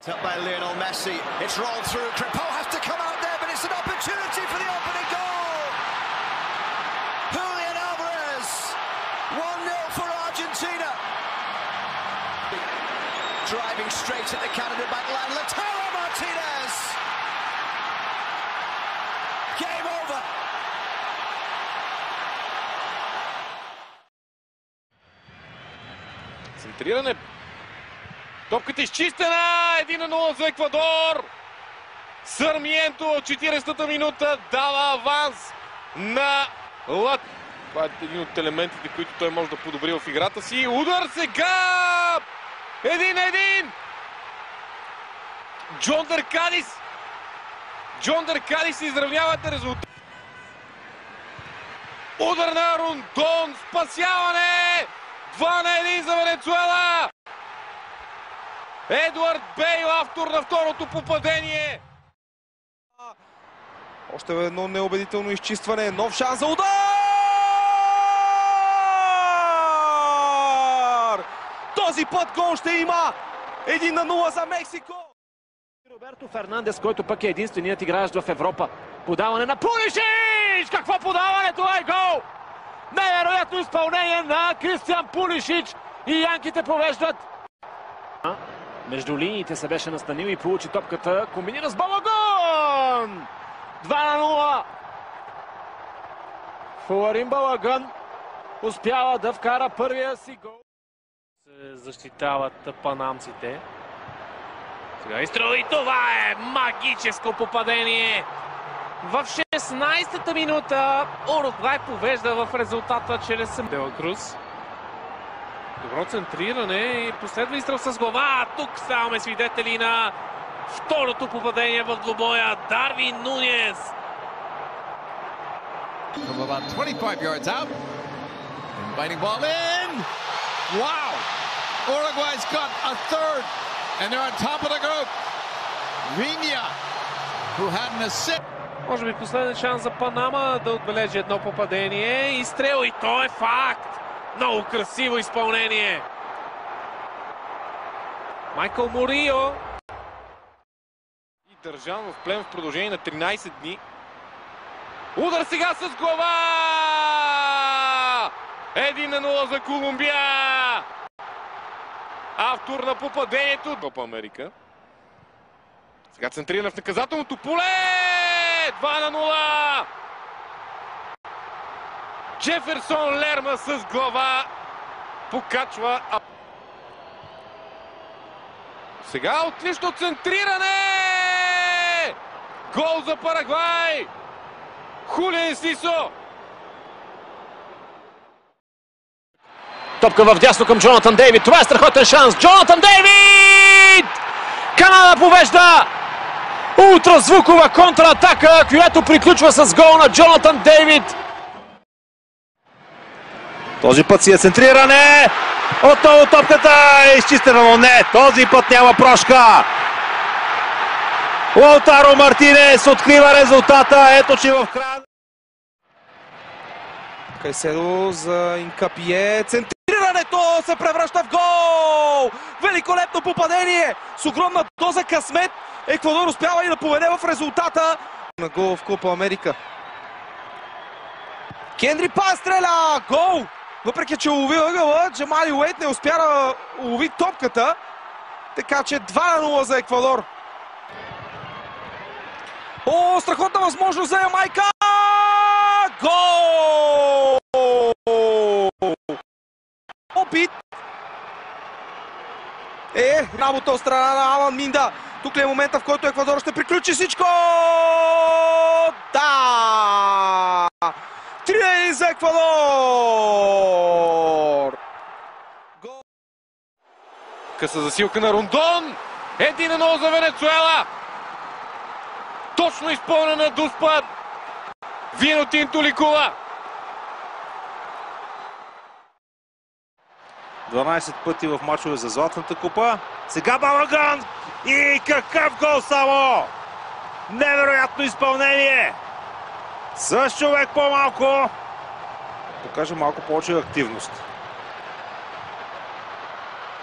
Up by Lionel Messi. It's rolled through. Crepeau has to come out there, but it's an opportunity for the opening goal. Julian Alvarez. 1-0 for Argentina. Driving straight at the Canada back line. Lautaro Martinez. Game over. Центриране. Топката изчистена. 1-0 за Еквадор. Сармиенто от 40-та минута дава аванс на Лат. Това е един от елементите, които той може да подобри в играта си. Удар сега! 1-1! Джон Деркадис изравнявате резултат. Удар на Рондон. Спасяване! 2-1 за Венецуела! Едуард Бейл, автор на второто попадение. Още едно неубедително изчистване. Нов шанс за удар! Този път гол ще има! 1-0 за Мексико! Роберто Фернандес, който пък е единственият играещ в Европа. Подаване на Пулишич! Какво подаване? Това е гол! Невероятно изпълнение на Кристиан Пулишич и янките повеждат. Между линиите се беше настанил и получи топката. Комбинира с Балаган! 2-0. Фуарин Балаган успява да вкара първия си гол. Се защитават панамците. Сега изстрел и това е магическо попадение. В 16-та минута Уругвай повежда в резултата чрез Дела Круз. Добро центриране и последва изстрел с глава. Тук ставаме свидетели на второто попадение в двубоя. Дарвин Нунес. From about 25 yards out. Inviting ball in. Wow! Uruguay's got a third. And they're on top of the group. Viña, who had an assist. Може би последен шанс за Панама да отбележи едно попадение. Изстрел и то е факт. Много красиво изпълнение. Майкъл Морио. И държан в плен в продължение на 13 дни. Удар сега с глава! 1-0 за Колумбия. Автор на попадението. Копа Америка. Сега центриране в наказателното поле. 2-0. Джеферсон Лерма с глава покачва. Сега отлично центриране! Гол за Парагвай! Хулиан Сисо! Топка в дясно към Джонатан Дейвид. Това е страхотен шанс. Джонатан Дейвид! Канада повежда! Ултразвукова контратака, която приключва с гол на Джонатан Дейвид. Този път си е центриране. Отново топката е изчистена, но не. Този път няма прошка. Лаутаро Мартинес открива резултата. Ето, че в края. Кайседо за Инкапие. Центрирането се превръща в гол. Великолепно попадение. С огромна доза късмет. Еквадор успява и да поведе в резултата. На гол в Копа Америка. Кендри Пас стреля. Гол! Въпреки че улови ъгъла, Джамали Уейт не успя да улови топката. Така че 2-0 за Еквадор. О, страхотна възможност за Ямайка! Гол! Опит! Работа от страна на Алан Минда. Тук ли е момента, в който Еквадор ще приключи всичко? Да! 3-1 за Еквадор! Къса засилка на Рондон. 1-0 за Венецуела. Точно изпълнена дуспад. Вино Тинто ликува. 12 пъти в мачове за Златната купа. Сега Балаган! И какъв гол само! Невероятно изпълнение! С човек по-малко. Покаже малко повече активност.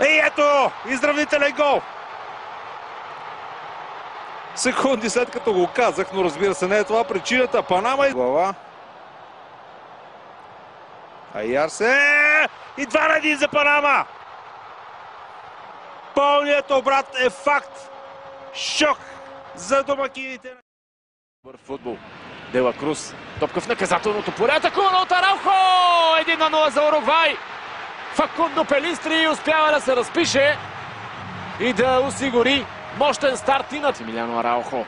И ето! Изравнителен гол! секунди след като го казах, но разбира се не е това причината. Панама и глава. Айарсе и 2-1 за Панама. Пълният обрат е факт. Шок за домакините. Добър футбол. Дела Круз. Топка в наказателното поле. Атакувано от Араухо! 1-0 за Уругвай. Факундо Пелистри успява да се разпише и да осигури мощен старт и над Емилиано Араухо.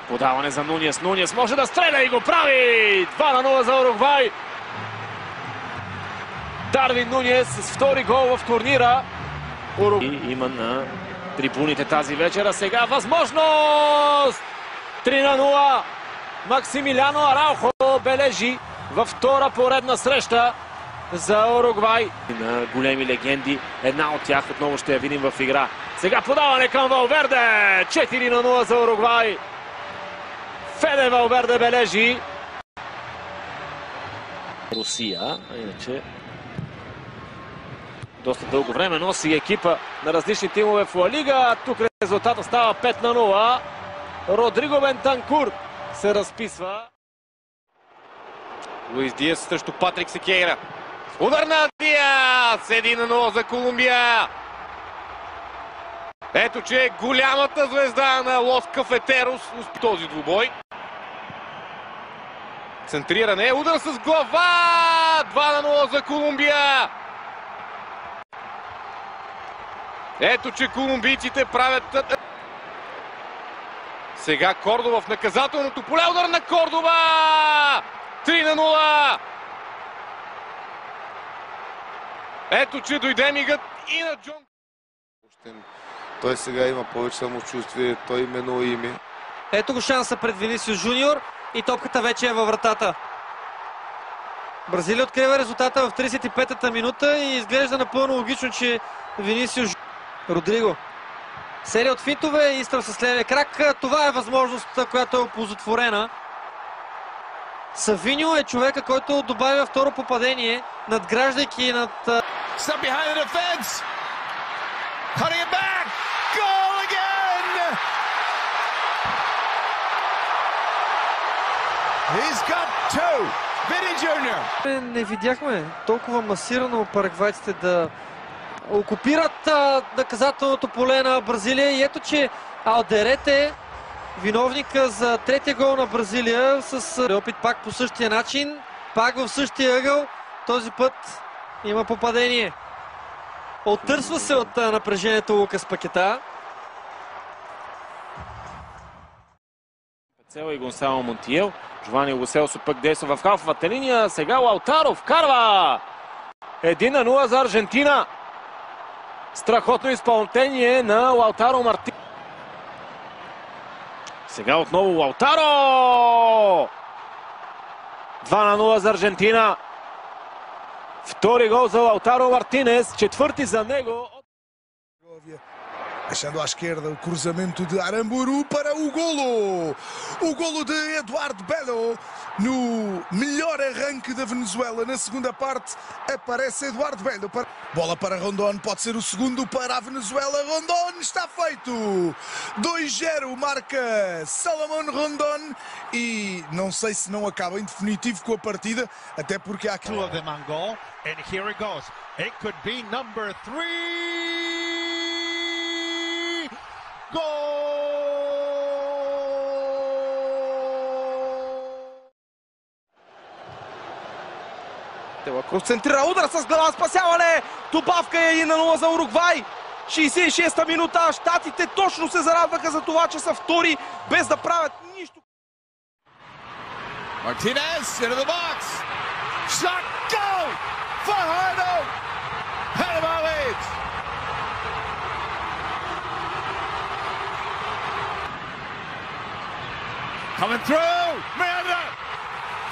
Подаване за Нуниес. Нуниес може да стреля и го прави! 2-0 за Уругвай. Дарвин Нуниес с втори гол в турнира. Има на трибуните тази вечер, а сега възможност! 3-0. Максимилиано Араухо бележи във втора поредна среща за Уругвай. На големи легенди, една от тях отново ще я видим в игра. Сега подаване към Валверде. 4-0 за Уругвай. Феде Валверде бележи. Русия, иначе доста дълго време носи екипа на различни тимове в Ла Лига. Тук резултата става 5-0. Родриго Бентанкур се разписва. Луис Диас срещу Патрик Секейра. Удар на Диас! 1-0 за Колумбия. Ето, че е голямата звезда на Лос Кафетерос в този двубой. Центриране, удар с глава! 2-0 за Колумбия. Ето, че колумбийците правят... Сега Кордова в наказателното поле. Удар на Кордова! 3-0! Ето, че дойде мигът и на Джон. Той сега има повече самочувствие, той именува име. Ето го шанса пред Винисиус Жуниор и топката вече е във вратата. Бразилия открива резултата в 35-та минута и изглежда напълно логично, че Винисиус Родриго. Серия от финтове и изстрел с левия крак. Това е възможност, която е оползотворена. Савиньо е човека, който добавя второ попадение, надграждайки над... Step behind the defense. Cutting it back. Goal again. He's got two. Vini Jr. Не видяхме толкова масирано парагвайците да окупират наказателното поле на Бразилия. И ето, че Алдерете, виновника за третия гол на Бразилия, с опит пак по същия начин, пак в същия ъгъл. Този път има попадение. Оттърсва се от напрежението Лукас Пакета. Пецела и Гонсало Монтиел. Джовани Лоселсо пък действа в халфовата линия. Сега Лаутаро вкарва! 1-0 за Аржентина. Страхотно изпълнение на Лаутаро Мартин. Сега отново Лаутаро! 2-0 за Аржентина. Втори гол за Лаутаро Мартинес, четвърти за него. Deixando à esquerda o cruzamento de Aramburu para o golo. O golo de Eduardo Belo. No melhor arranque da Venezuela na segunda parte aparece Eduardo Belo. Bola para Rondon, pode ser o segundo para a Venezuela. Rondon está feito. 2-0 marca Salomón Rondon e não sei se não acaba em definitivo com a partida, até porque há Two of them on goal, and here it goes. It could be number 3. Дела Круз центрира, удар с глава, спасяване! Добавка е 1-0 за Уругвай. 66-та минута. Щатите точно се зарадваха за това, че са втори, без да правят нищо. Martinez into the box. Shot, goal! Fajardo! Panama leads. Coming through! Miranda!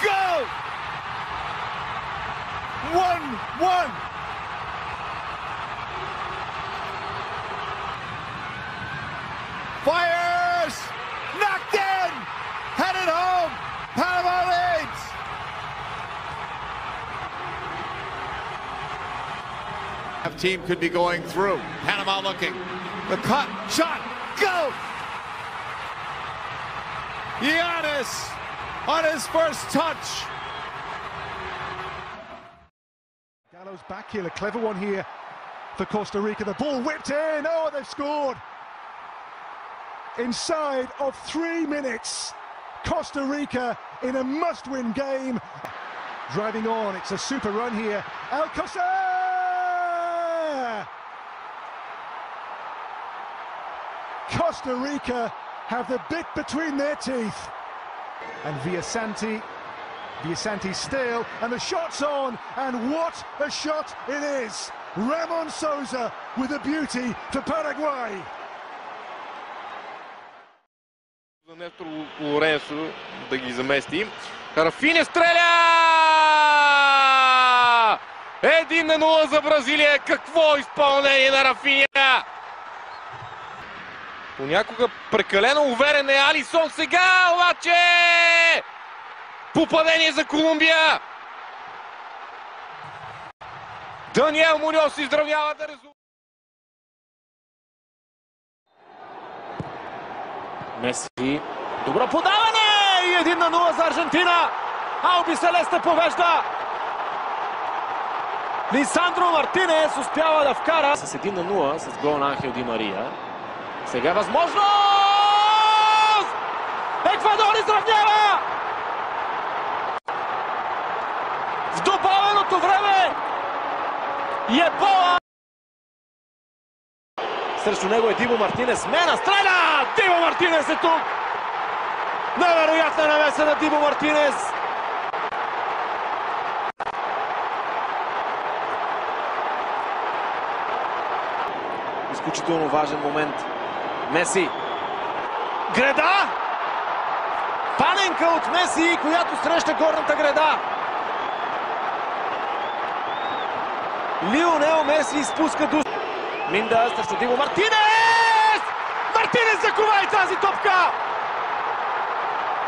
Goal! 1-1. Fires! Knocked in! Headed home! Panama leads! Team could be going through. Panama looking. The cut, shot, go! Giannis on his first touch. Gallows back heel, a clever one here for Costa Rica. The ball whipped in. Oh, they've scored. Inside of 3 minutes, Costa Rica in a must-win game. Driving on, it's a super run here. Alcocer! Costa Rica have the bit between their teeth. And Villasanti still, and the shot's on, and what a shot it is! Ramon Sousa with a beauty for Paraguay. За Нестор Лоренсо да ги замести. Рафиня стреля! 1-0 за Бразилия. Какво изпълнение на Рафиня! Понякога прекалено уверен е Алисон. Сега обаче попадение за Колумбия. Даниел Муньос изравнява да резултат. Меси. Добро подаване! И 1-0 за Аржентина. Алби Селесте повежда. Лисандро Мартинес успява да вкара с 1-0 с гол на Анхел Ди Мария. Сега възможност! Еквадор изравнява! В добавеното време Ебола! Срещу него е Дибо Мартинес. Мена стреля! Дибо Мартинес е тук! Невероятна намеса на Дибо Мартинес! Изключително важен момент. Меси. Греда! Паненка от Меси, която среща горната греда. Лионел Меси изпуска душ. Минда срещу Дибо Мартинес! Мартинес закова и тази топка!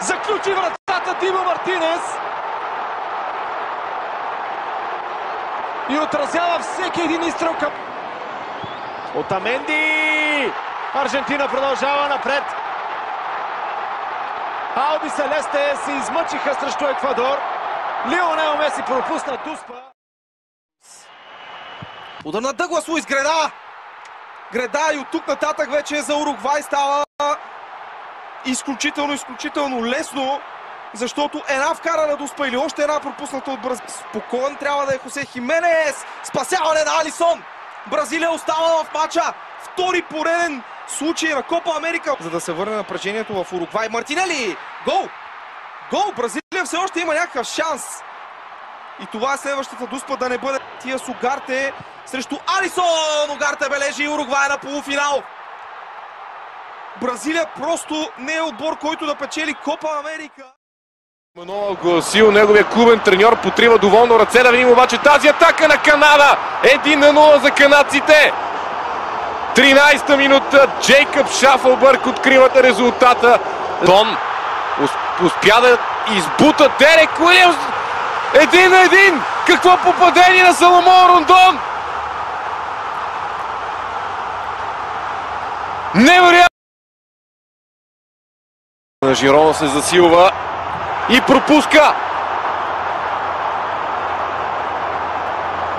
Заключи вратата Дибо Мартинес и отразява всеки един изстрел към Отаменди! Аржентина продължава напред. Алби Селесте се измъчиха срещу Еквадор. Лионел Меси пропусна Дуспа. Удар на Дъглас Луис, Греда! Греда и от тук нататък вече за Уругвай става изключително лесно, защото една вкарана Дуспа или още една пропусната от Бразилия. Спокоен трябва да е Хосе Хименес. Спасяване на Алисон. Бразилия остава в матча. Втори пореден случай на Копа Америка. За да се върне напрежението в Уругвай. Мартинели! Гол! Гол! Бразилия все още има някакъв шанс. И това е следващата Дуспа да не бъде тия с Угарте срещу Алисон. Угарте бележи Уругвай на полуфинал. Бразилия просто не е отбор, който да печели Копа Америка. Мануел гласил неговия клубен треньор, потрива доволно ръце. Да видим обаче тази атака на Канада. 1-0 за канадците. 13-та минута. Джейкъб Шафълбърг откриват резултата. Дон успя да избута Дерек Уилямс. 1-1. Какво попадение на Саломон Рондон. Невероятно. Жирона се засилва и пропуска.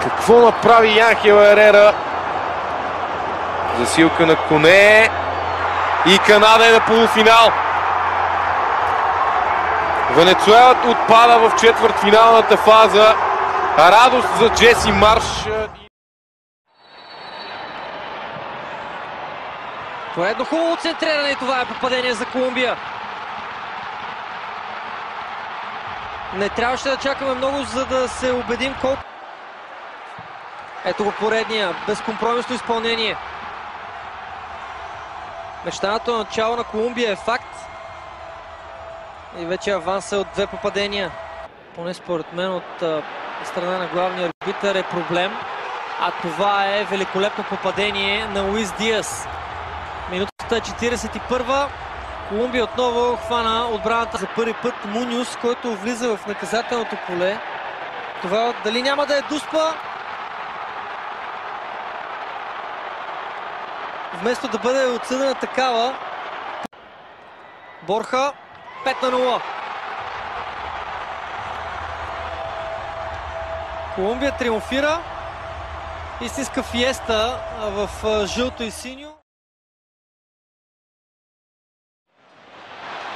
Какво направи Янхел Ерера? Засилка на коне. И Канада е на полуфинал. Венецуела отпада в четвъртфиналната фаза. Радост за Джеси Марш. Това е едно хубаво центриране и това е попадение за Колумбия. Не трябваше да чакаме много, за да се убедим колко. Ето го поредния, безкомпромисно изпълнение. Мечтаното начало на Колумбия е факт. И вече аванса от 2 попадения. Поне според мен от страна на главния арбитър е проблем. А това е великолепно попадение на Луис Диас. Минутата е 41. Колумбия отново хвана отбраната за първи път. Муньос, който влиза в наказателното поле. Това дали няма да е Дуспа? Вместо да бъде отсъдена такава. Борха. 5-0. Колумбия триумфира. Истинска фиеста в жълто и синьо.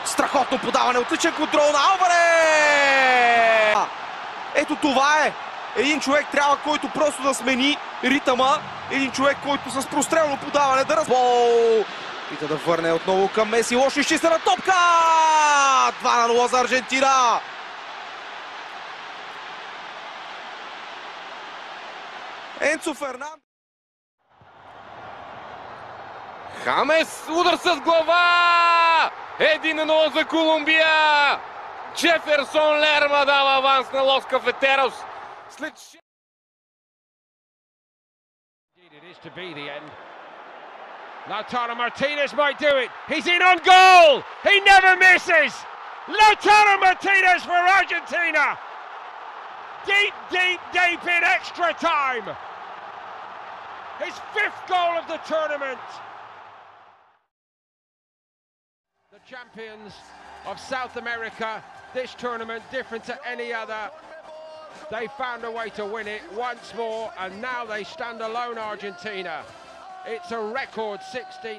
Страхотно подаване, отличен контрол на Алварес! Ето това е! Един човек трябва, който просто да смени ритъма. Един човек, който с прострелно подаване да разбол. Пита да върне отново към Меси. Лошо изчистена топка! 2-0 за Аржентина! Енцо Фернандес. Хамес, удар с глава! 1-0 за Колумбия! Джеферсон Лерма дава аванс на Лос Кафетерос. След... Lautaro Martinez might do it. He's in on goal. He never misses. Lautaro Martinez for Argentina. Deep, deep, deep in extra time. His 5th goal of the tournament. The champions of South America, this tournament different to any other. They found a way to win it once more, and now they stand alone, Argentina. It's a record 16.